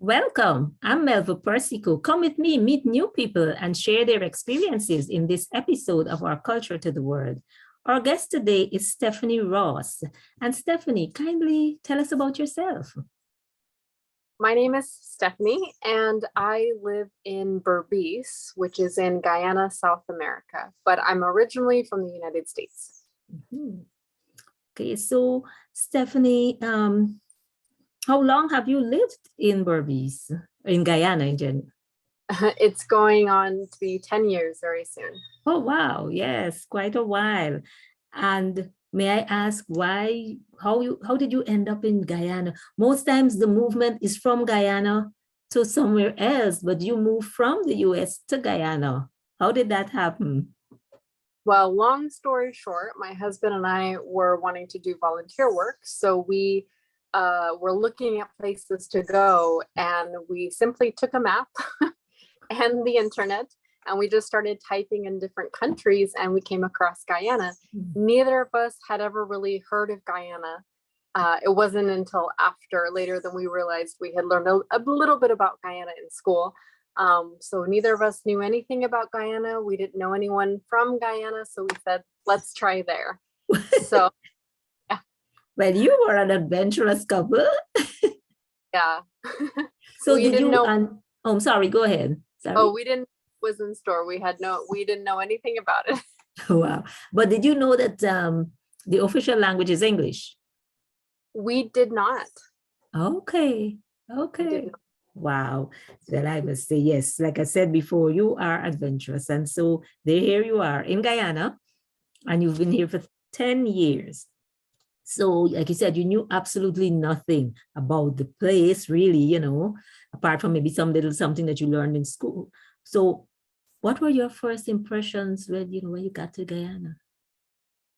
Welcome. I'm Melva Persico. Come with me, meet new people, and share their experiences in this episode of Our Culture to the World. Our guest today is Stephanie Ross. And Stephanie, kindly tell us about yourself. My name is Stephanie, and I live in Berbice, which is in Guyana, South America, but I'm originally from the United States. Mm-hmm. Okay, so Stephanie, how long have you lived in Berbice, in Guyana in general? It's going on to be 10 years very soon. Oh, wow. Yes, quite a while. And may I ask how did you end up in Guyana? Most times the movement is from Guyana to somewhere else, but you moved from the U.S. to Guyana. How did that happen? Well, long story short, my husband and I were wanting to do volunteer work. So we were looking at places to go, and we simply took a map and the internet, and we just started typing in different countries, and we came across Guyana. Mm-hmm. Neither of us had ever really heard of Guyana. It wasn't until later that we realized we had learned a little bit about Guyana in school. So neither of us knew anything about Guyana. We didn't know anyone from Guyana. So we said, let's try there. So, yeah. Well, you were an adventurous couple. Yeah. So did you know? I'm sorry, go ahead. Sorry. Oh, we didn't was in store. We didn't know anything about it. Wow. But did you know that the official language is English? We did not. Okay. Wow. Well, I must say, yes, like I said before, you are adventurous. And so here you are in Guyana, and you've been here for 10 years. So, like you said, you knew absolutely nothing about the place, really, apart from maybe something that you learned in school. So what were your first impressions when you got to Guyana?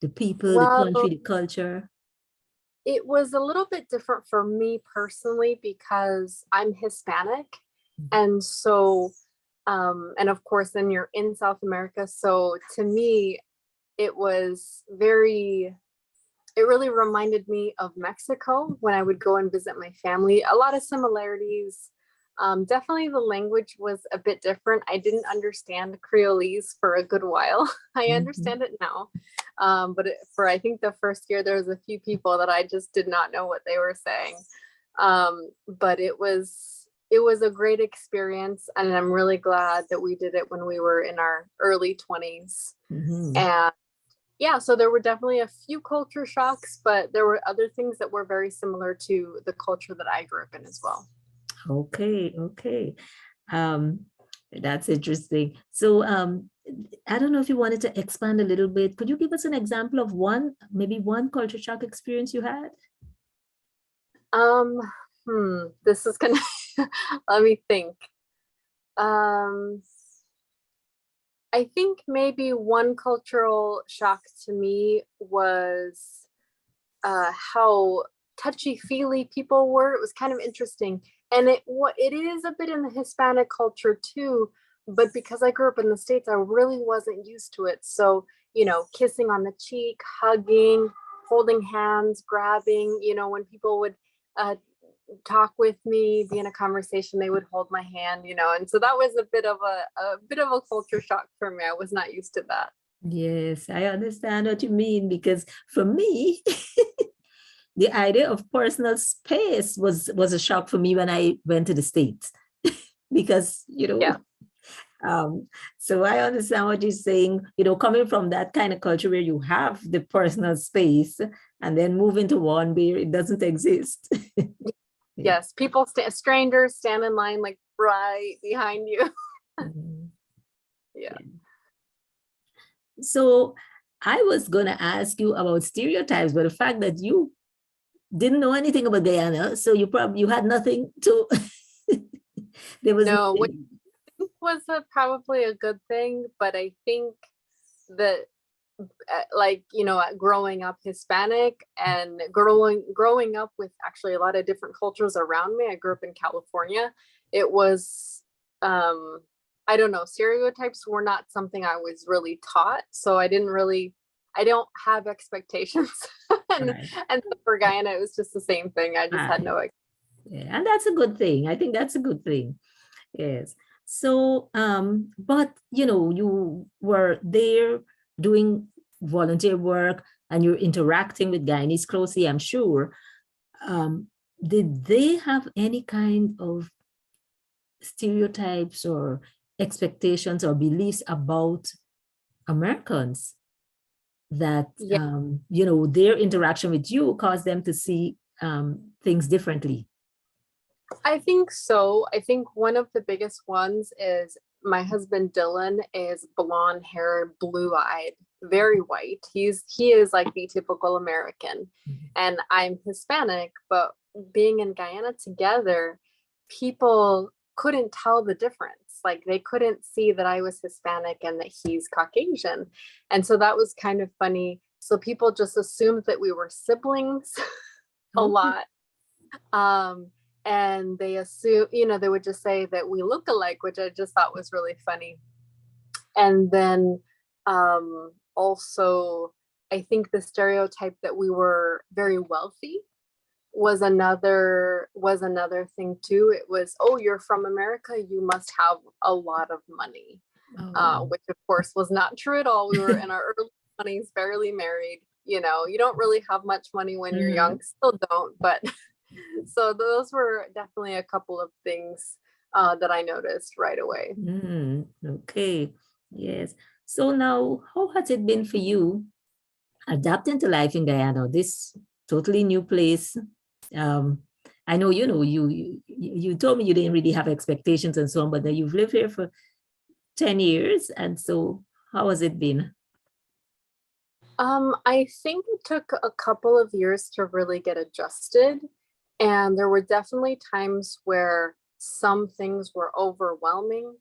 The people, the country, the culture? It was a little bit different for me personally because I'm Hispanic. Mm-hmm. And so, and of course, then you're in South America. So to me, it really reminded me of Mexico when I would go and visit my family. A lot of similarities. Definitely the language was a bit different. I didn't understand Creolese for a good while. I understand it now. But for I think the first year, there was a few people that I just did not know what they were saying. But it was a great experience. And I'm really glad that we did it when we were in our early 20s. Mm-hmm. And yeah, so there were definitely a few culture shocks, but there were other things that were very similar to the culture that I grew up in as well. Okay. That's interesting. So I don't know if you wanted to expand a little bit. Could you give us an example of one culture shock experience you had? This is gonna let me think. I think maybe one cultural shock to me was how touchy-feely people were. It was kind of interesting. And it is a bit in the Hispanic culture too, but because I grew up in the States, I really wasn't used to it. So, kissing on the cheek, hugging, holding hands, grabbing, when people would talk with me, be in a conversation, they would hold my hand, and so that was a bit of a culture shock for me. I was not used to that. Yes, I understand what you mean, because for me, the idea of personal space was a shock for me when I went to the States, because, Yeah. So I understand what you're saying, coming from that kind of culture where you have the personal space and then moving to one where it doesn't exist. Yes, people, strangers stand in line like right behind you. Mm-hmm. Yeah. So I was going to ask you about stereotypes, but the fact that you didn't know anything about Guyana, so you had nothing to. There was no, which was probably a good thing, but I think that growing up Hispanic and growing up with actually a lot of different cultures around me. I grew up in California. It was I don't know, stereotypes were not something I was really taught, so I don't have expectations. And for Guyana, it was just the same thing. I just had no. Yeah, and that's a good thing. I think that's a good thing. Yes. So, but you were there doing volunteer work and you're interacting with Guyanese closely, I'm sure. Um, did they have any kind of stereotypes or expectations or beliefs about Americans that, Yeah, their interaction with you caused them to see things differently? I think so. I think one of the biggest ones is my husband Dylan is blonde hair, blue eyed, very white. He is like the typical American, and I'm Hispanic. But being in Guyana together, people couldn't tell the difference. Like they couldn't see that I was Hispanic and that he's Caucasian, and so that was kind of funny. So people just assumed that we were siblings a Okay. lot. Um, and they assume, they would just say that we look alike, which I just thought was really funny. And then also, I think the stereotype that we were very wealthy was another thing too. It was, oh, you're from America, you must have a lot of money, Oh. which of course was not true at all. We were in our early 20s, barely married. You don't really have much money when you're young, still don't, but so those were definitely a couple of things that I noticed right away. Okay. Yes. So now, how has it been for you adapting to life in Guyana, this totally new place? Um, I know, you told me you didn't really have expectations and so on, but then you've lived here for 10 years. And so how has it been? I think it took a couple of years to really get adjusted. And there were definitely times where some things were overwhelming.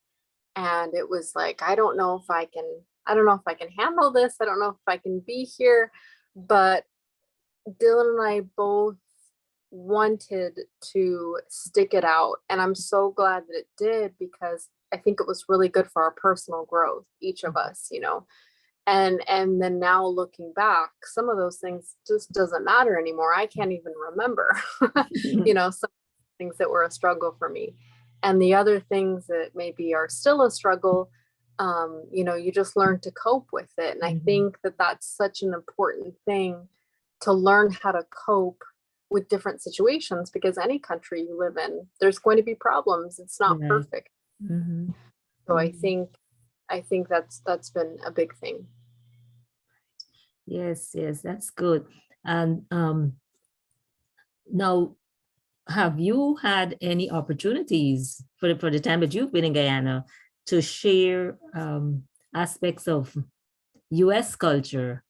And it was like, I don't know if I can handle this. I don't know if I can be here. But Dylan and I both wanted to stick it out. And I'm so glad that it did because I think it was really good for our personal growth, each of us. And then now looking back, some of those things just doesn't matter anymore. I can't even remember, some things that were a struggle for me. And the other things that maybe are still a struggle, you just learn to cope with it. And I think that that's such an important thing to learn how to cope with different situations, because any country you live in, there's going to be problems. It's not Right. perfect. Mhm. So I Mhm. think I think that's been a big thing. Yes, yes, that's good. And now, have you had any opportunities for the time that you've been in Guyana to share aspects of U.S. culture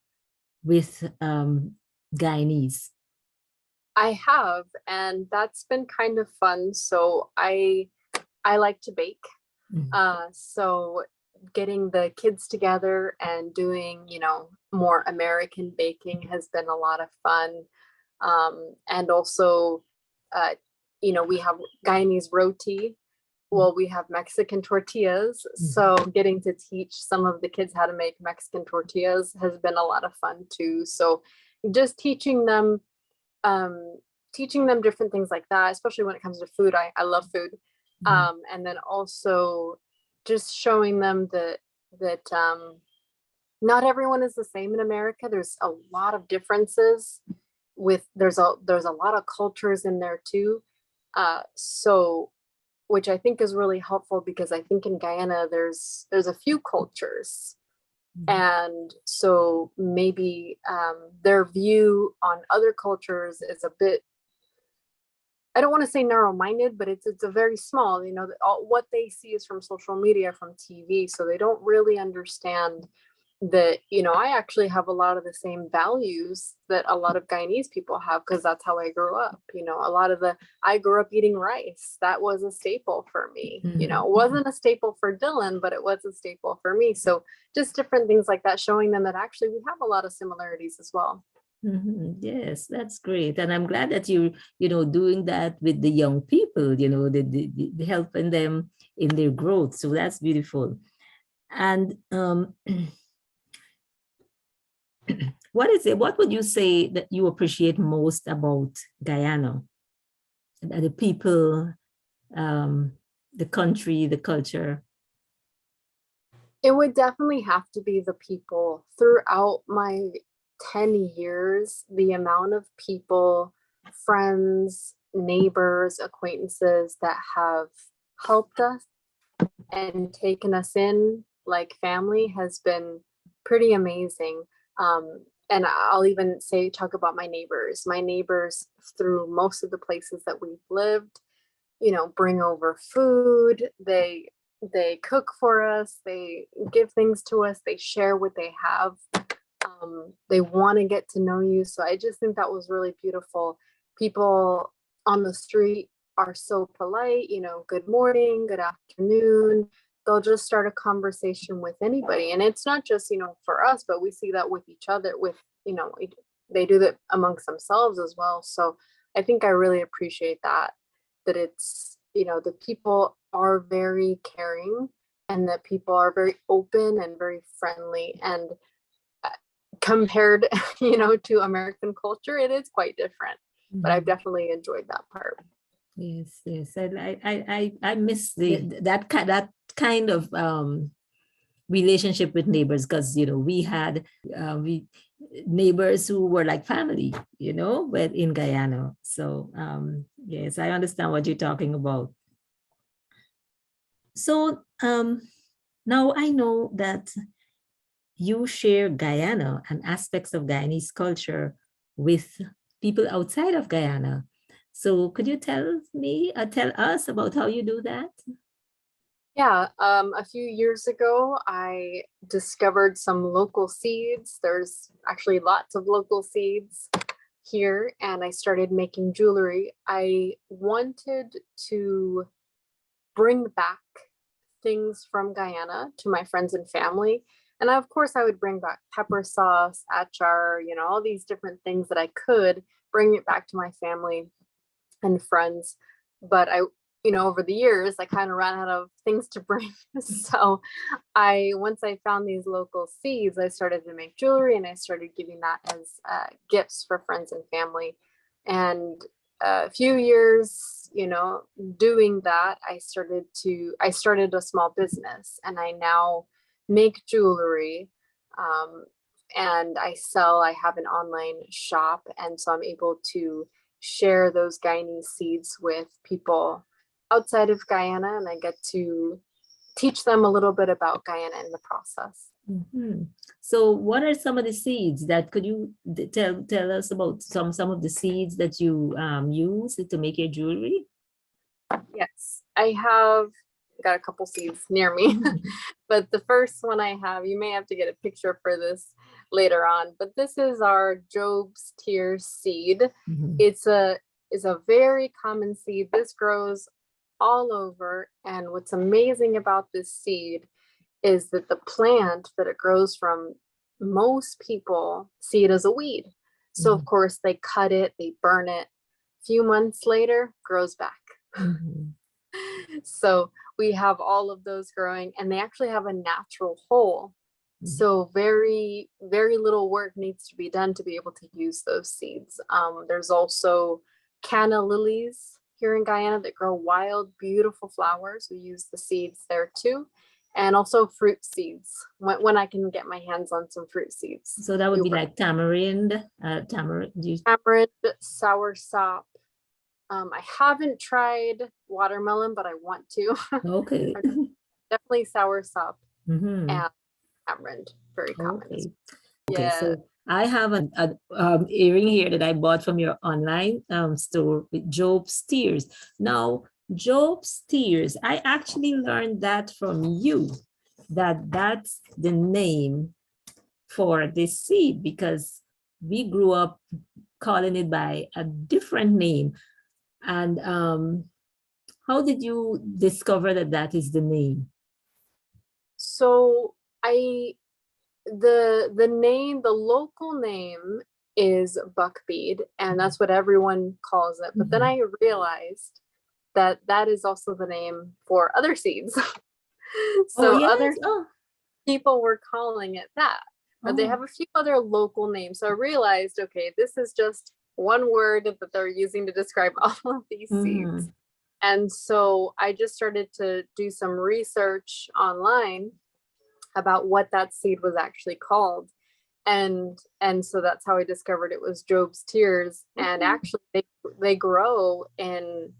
with Guyanese? I have, and that's been kind of fun. So I like to bake. Mhm. So getting the kids together and doing, more American baking has been a lot of fun. And also, uh, we have Guyanese roti. Well, we have Mexican tortillas. So getting to teach some of the kids how to make Mexican tortillas has been a lot of fun too. So just um, teaching them different things like that, especially when it comes to food. I love food. And then also just showing them that not everyone is the same in America. There's a lot of differences there's a lot of cultures in there too. So which I think is really helpful, because I think in Guyana there's a few cultures, and so maybe their view on other cultures is a bit, I don't want to say narrow-minded, but it's a very small, what they see is from social media, from TV, so they don't really understand that, I actually have a lot of the same values that a lot of Guyanese people have, because that's how I grew up. I grew up eating rice. That was a staple for me. It wasn't a staple for Dylan, but it was a staple for me. So just different things like that, showing them that actually we have a lot of similarities as well. Yes, that's great. And I'm glad that doing that with the young people, the helping them in their growth. So that's beautiful. And what would you say that you appreciate most about Guyana? the people, the country, the culture? It would definitely have to be the people. Throughout my 10 years, the amount of people, friends, neighbors, acquaintances that have helped us and taken us in like family has been pretty amazing. And I'll even talk about my neighbors. My neighbors, through most of the places that we've lived, bring over food. They cook for us. They give things to us. They share what they have. They want to get to know you. So I just think that was really beautiful. People on the street are so polite, good morning, good afternoon. They'll just start a conversation with anybody. And it's not just, for us, but we see that with each other, they do that amongst themselves as well. So I think I really appreciate that it's, the people are very caring and that people are very open and very friendly. And compared, to American culture, it is quite different. But I've definitely enjoyed that part. Yes, yes. And I miss that kind of relationship with neighbors, because we had neighbors who were like family, but in Guyana. So yes, I understand what you're talking about. So now I know that you share Guyana and aspects of Guyanese culture with people outside of Guyana. So could you tell us about how you do that? Yeah, a few years ago, I discovered some local seeds. There's actually lots of local seeds here, and I started making jewelry. I wanted to bring back things from Guyana to my friends and family. And of course, I would bring back pepper sauce, achar, all these different things that I could bring it back to my family and friends. But over the years, I kind of ran out of things to bring. So once I found these local seeds, I started to make jewelry and I started giving that as gifts for friends and family. And a few years, doing that, I started a small business, and I now make jewelry. And I have an online shop. And so I'm able to share those Guyanese seeds with people outside of Guyana, and I get to teach them a little bit about Guyana in the process. Mm-hmm. So what are some of the seeds that could you tell us about some of the seeds that you use to make your jewelry? Yes, I have got a couple seeds near me, but the first one I have, you may have to get a picture for this later on, but this is our Job's Tears seed. Mm-hmm. It's a very common seed. This grows all over, and what's amazing about this seed is that the plant that it grows from, most people see it as a weed. So of course they cut it, they burn it. A few months later, grows back. So we have all of those growing, and they actually have a natural hole. So very, very little work needs to be done to be able to use those seeds. There's also canna lilies here in Guyana that grow wild, beautiful flowers. We use the seeds there too. And also fruit seeds when I can get my hands on some fruit seeds. So that would be like tamarind, tamarind, soursop. I haven't tried watermelon, but I want to. Okay. Definitely soursop and tamarind, very common. Okay. Yeah. So I have an earring here that I bought from your online store with Job's Tears. Now, Job's Tears, I actually learned that from you, that's the name for this seed, because we grew up calling it by a different name. And how did you discover that is the name? So the name, the local name is buckbead, and that's what everyone calls it. But then I realized that is also the name for other seeds. So other people were calling it that, but they have a few other local names. So I realized, okay, this is just one word that they're using to describe all of these seeds. And so I just started to do some research online about what that seed was actually called. And so that's how I discovered it was Job's tears. And actually they grow in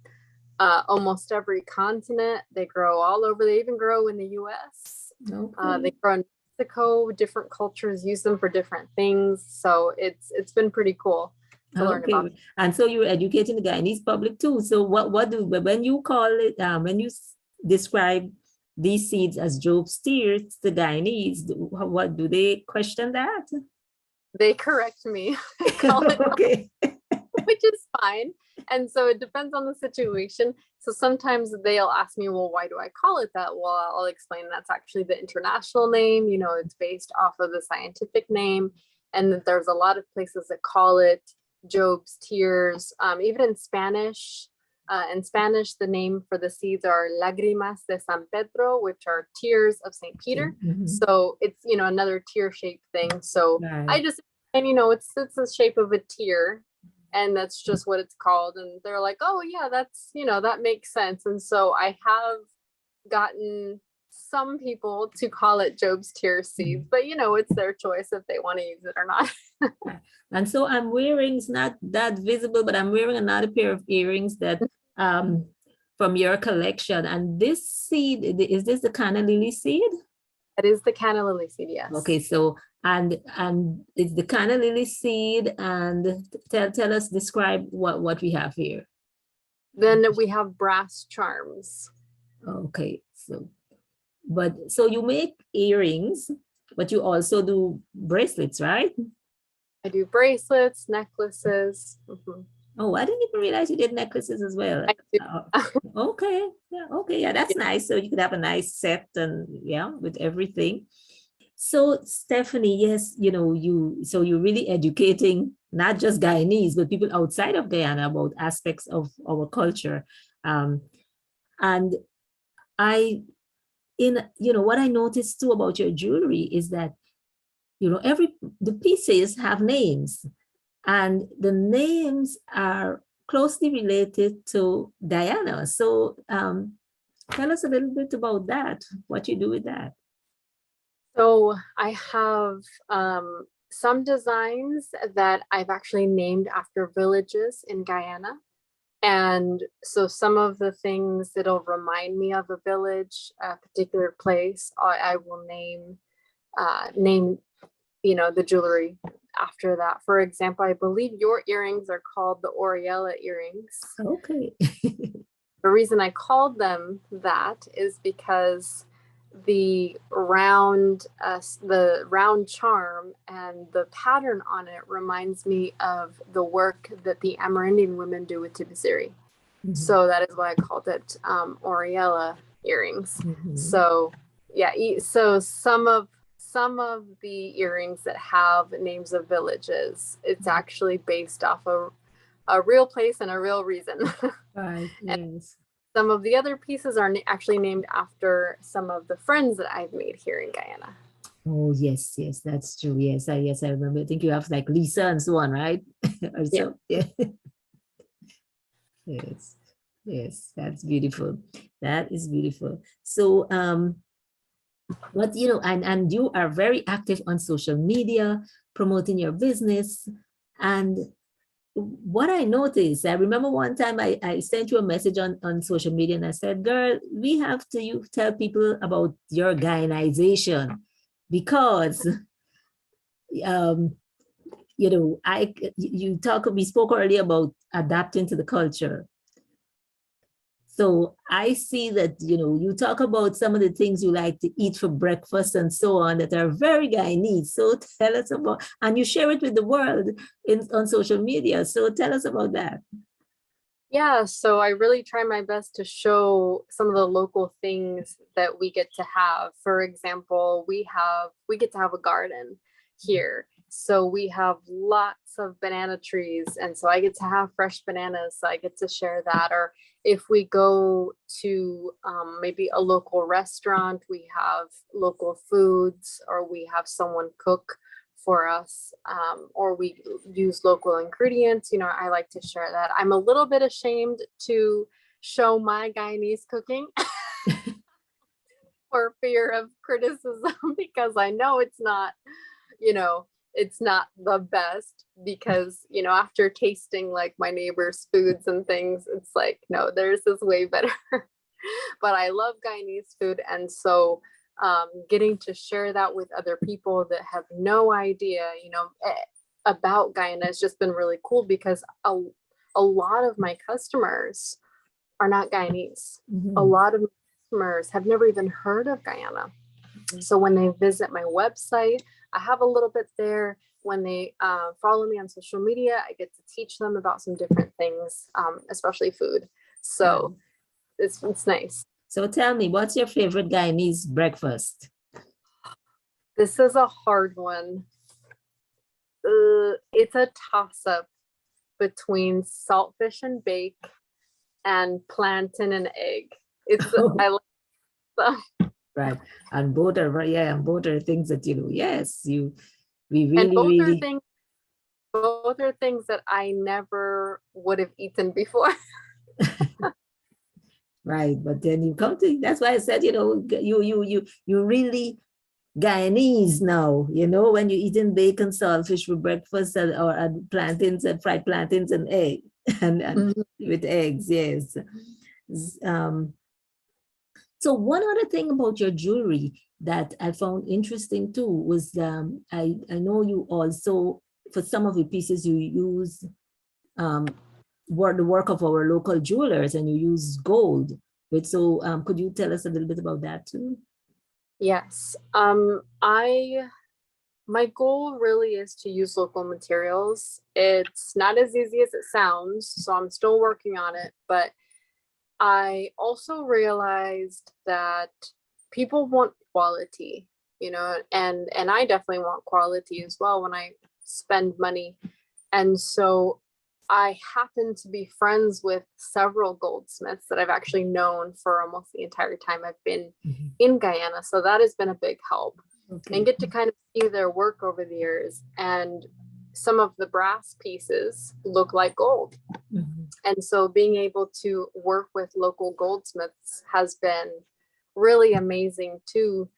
almost every continent. They grow all over. They even grow in the U.S. They grow in Mexico. Different cultures use them for different things. So it's been pretty cool to learn about. And so you're educating the Guyanese public too. So what do, when you call it, when you describe these seeds as Job's tears, the Guyanese, what do they question that? They correct me. Call it okay. which is fine. And so it depends on the situation. So sometimes they'll ask me, well, why do I call it that? Well, I'll explain that's actually the international name. You know, it's based off of the scientific name. And that there's a lot of places that call it Job's tears. Even in Spanish, the name for the seeds are Lágrimas de San Pedro, which are tears of St. Peter. So it's, you know, another tear-shaped thing. So I just, and you know, it's the shape of a tear. And that's just what it's called. And they're like, oh yeah, that's, you know, that makes sense. And so I have gotten some people to call it Job's tear seeds, but you know, it's their choice if they want to use it or not. And so I'm wearing, it's not that visible, but I'm wearing another pair of earrings that from your collection. And this seed, is this the canna lily seed? It is the canna lily seed, yes. Okay, so and it's the canna lily seed, and tell us, describe what we have here. Then we have brass charms. Okay, so so you make earrings, but you also do bracelets, right? I do bracelets, necklaces. Oh, I didn't even realize you did necklaces as well. Okay, yeah, that's nice. So you could have a nice set, and yeah, with everything. So Stephanie, yes, you know, you're really educating not just Guyanese, but people outside of Guyana about aspects of our culture. And what I noticed too about your jewelry is that, you know, the pieces have names, and the names are closely related to Guyana. So tell us a little bit about that, what you do with that. So I have some designs that I've actually named after villages in Guyana. And so some of the things that'll remind me of a village, a particular place, I will name, you know, the jewelry after that. For example, I believe your earrings are called the Oriela earrings. Okay. The reason I called them that is because the round charm and the pattern on it reminds me of the work that the Amerindian women do with Tibisiri. So that is why I called it Oriela earrings. So yeah, so some of the earrings that have names of villages, it's actually based off of a real place and a real reason. Right. Yes. Some of the other pieces are actually named after some of the friends that I've made here in Guyana. Oh, yes, that's true. Yes, I remember. I think you have like Lisa and so on, right? Yeah. Yes, that's beautiful. That is beautiful. So, what, you know, and you are very active on social media, promoting your business. And what I noticed, I remember one time I sent you a message on social media, and I said, girl, we have to tell people about your Guyanization, because you know, we spoke earlier about adapting to the culture. So I see that, you know, you talk about some of the things you like to eat for breakfast and so on that are very Guyanese. So tell us about, and you share it with the world on social media. So tell us about that. Yeah, so I really try my best to show some of the local things that we get to have. For example, we get to have a garden here. So we have lots of banana trees. And so I get to have fresh bananas. So I get to share that. Or if we go to maybe a local restaurant, we have local foods, or we have someone cook for us, or we use local ingredients. You know, I like to share that. I'm a little bit ashamed to show my Guyanese cooking for fear of criticism because I know it's not, you know, it's not the best because, you know, after tasting like my neighbor's foods and things, it's like, no, theirs is way better. But I love Guyanese food. And so getting to share that with other people that have no idea, you know, about Guyana has just been really cool because a lot of my customers are not Guyanese. A lot of customers have never even heard of Guyana. So when they visit my website, I have a little bit there. When they follow me on social media, I get to teach them about some different things, especially food. So it's nice. So tell me, what's your favorite Guyanese breakfast? This is a hard one. It's a toss-up between saltfish and bake and plantain and egg. It's I like them. Right. And both are things that, you know, yes, we really, and both really. both are things that I never would have eaten before. Right. But then you come to, that's why I said, you know, you really Guyanese now, you know, when you're eating bacon, saltfish for breakfast or plantains and fried plantains and egg and with eggs, yes. So one other thing about your jewelry that I found interesting too was I know you also, for some of your pieces, you use the work of our local jewelers and you use gold. But so could you tell us a little bit about that too? Yes. My goal really is to use local materials. It's not as easy as it sounds, so I'm still working on it, but I also realized that people want quality, you know, and I definitely want quality as well when I spend money. And so I happen to be friends with several goldsmiths that I've actually known for almost the entire time I've been in Guyana. So that has been a big help. And get to kind of see their work over the years. And some of the brass pieces look like gold. And so being able to work with local goldsmiths has been really amazing too.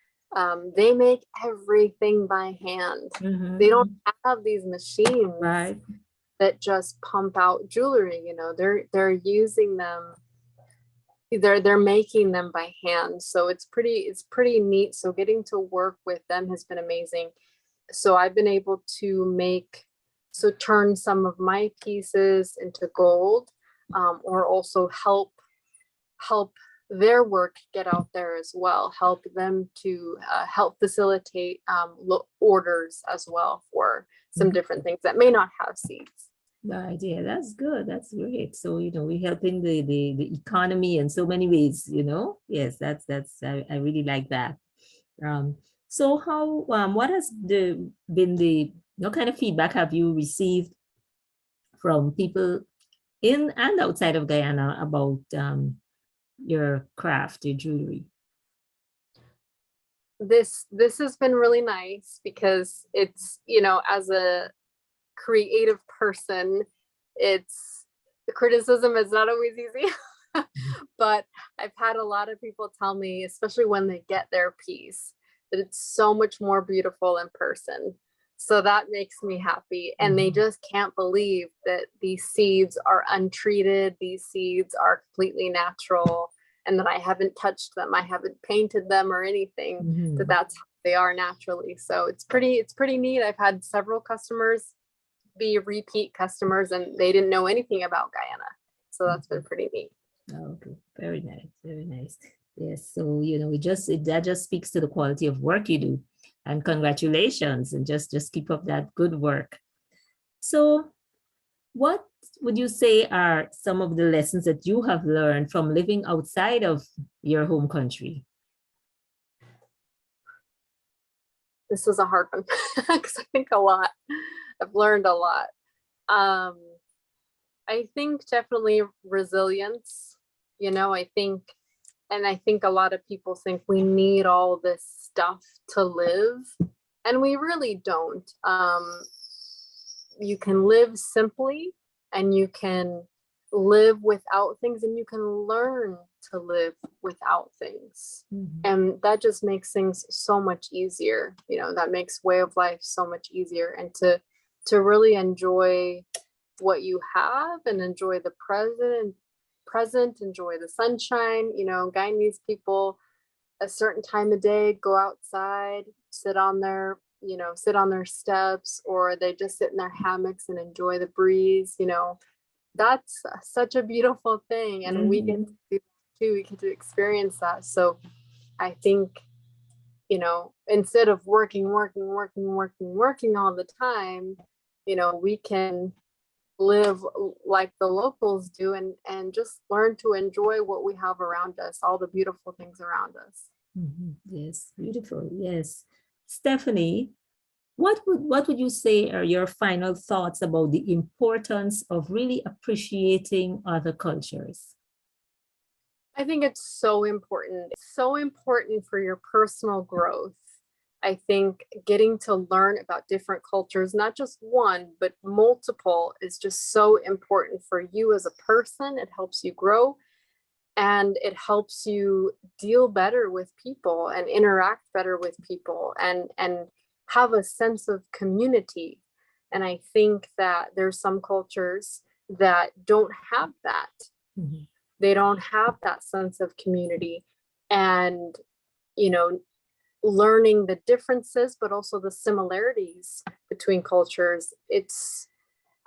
They make everything by hand. They don't have these machines that just pump out jewelry. You know, they're using them. They're making them by hand. So it's pretty neat. So getting to work with them has been amazing. So I've been able to turn some of my pieces into gold, or also help their work get out there as well, help them to help facilitate orders as well for some different things that may not have seeds. Right, yeah, that's good. That's great. So, you know, we're helping the economy in so many ways, you know. Yes, I really like that. So how what has what kind of feedback have you received from people in and outside of Guyana about your craft, your jewelry? This has been really nice because it's, you know, as a creative person, the criticism is not always easy. But I've had a lot of people tell me, especially when they get their piece, that it's so much more beautiful in person. So that makes me happy. And they just can't believe that these seeds are untreated. These seeds are completely natural and that I haven't touched them. I haven't painted them or anything, that's how they are naturally. So it's pretty neat. I've had several customers be repeat customers and they didn't know anything about Guyana. So that's been pretty neat. Okay, very nice, very nice. Yes, so you know, that just speaks to the quality of work you do, and congratulations, and just keep up that good work. So, what would you say are some of the lessons that you have learned from living outside of your home country? This is a hard one because I think I've learned a lot. I think definitely resilience. You know, I think a lot of people think we need all this stuff to live. And we really don't. You can live simply, and you can live without things, and you can learn to live without things. And that just makes things so much easier. That makes way of life so much easier. And to really enjoy what you have and enjoy the present, enjoy the sunshine. Guyanese people, a certain time of day, go outside, sit on their steps, or they just sit in their hammocks and enjoy the breeze. That's such a beautiful thing, and we get to do that too. We get to experience that. So I think, instead of working all the time, we can live like the locals do, and just learn to enjoy what we have around us, all the beautiful things around us. Yes, beautiful. Yes. Stephanie, what would you say are your final thoughts about the importance of really appreciating other cultures? I think it's so important. It's so important for your personal growth. I think getting to learn about different cultures, not just one, but multiple, is just so important for you as a person. It helps you grow, and it helps you deal better with people and interact better with people, and have a sense of community. And I think that there's some cultures that don't have that. They don't have that sense of community, and learning the differences, but also the similarities between cultures.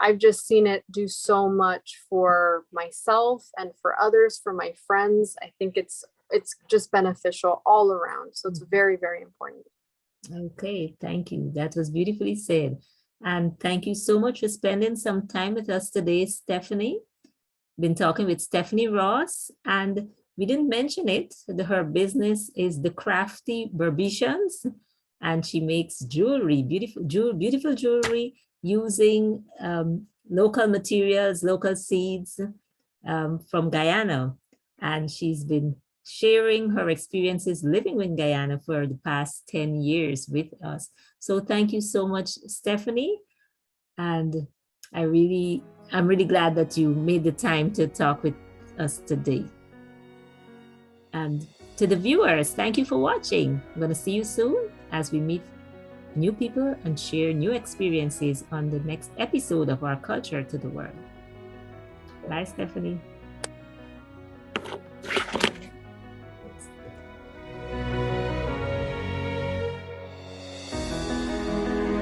I've just seen it do so much for myself and for others, for my friends. I think it's just beneficial all around. So it's very, very important. Okay, thank you. That was beautifully said. And thank you so much for spending some time with us today, Stephanie. Been talking with Stephanie Ross, and we didn't mention it. Her business is the Crafty Berbicians, and she makes jewelry, beautiful jewelry using local materials, local seeds from Guyana. And she's been sharing her experiences living in Guyana for the past 10 years with us. So thank you so much, Stephanie. And I'm really glad that you made the time to talk with us today. And to the viewers, thank you for watching. I'm going to see you soon as we meet new people and share new experiences on the next episode of Our Culture to the World. Bye, Stephanie.